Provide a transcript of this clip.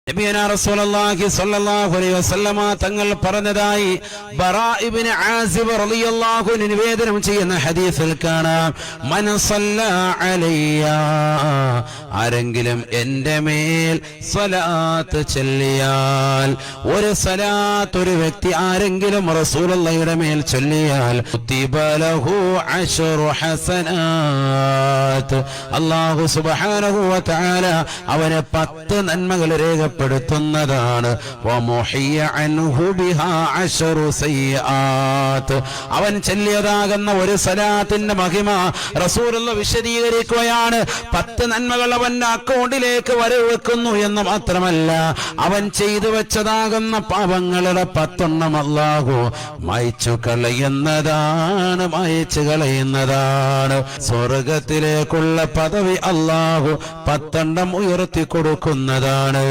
നബിയനാ റസൂലുള്ളാഹി സ്വല്ലല്ലാഹു അലൈഹി വസല്ലമ തങ്ങൾ പറഞ്ഞതായി ബറാ ഇബ്നു ആസിബ് റളിയല്ലാഹു അൻഹു നിവേദനം ചെയ്യുന്ന ഹദീസിൽ കാണാം, മൻ സല്ലല്ലാ അലയ്യ, ആരെങ്കിലും എൻ്റെ മേൽ സ്വലാത്ത് ചൊല്ലിയാൽ, ഒരു സ്വലാത്ത് ഒരു വ്യക്തി ആരെങ്കിലും റസൂലുള്ളാഹിയുടെ മേൽ ചൊല്ലിയാൽ, കുതിബ ലഹു അശ്റു ഹസനാത്ത്, അല്ലാഹു സുബ്ഹാനഹു വ തആല അവന് 10 നന്മകൾ രേഖപ്പെടുത്തുന്നതാണ്. അവൻ ചൊല്ലിയതാകുന്ന ഒരു സലാത്തിന്റെ മഹിമ റസൂലുള്ള വിശദീകരിക്കുകയാണ്. 10 നന്മകൾ അവന്റെ അക്കൗണ്ടിലേക്ക് വരവെക്കുന്നു എന്ന് മാത്രമല്ല, അവൻ ചെയ്തു വെച്ചതാകുന്ന പാപങ്ങളുടെ 10 അല്ലാഹു മായ്ച്ചു കളയുന്നതാണ്. സ്വർഗത്തിലേക്കുള്ള പദവി അല്ലാഹു 10 ഉയർത്തി കൊടുക്കുന്നതാണ്.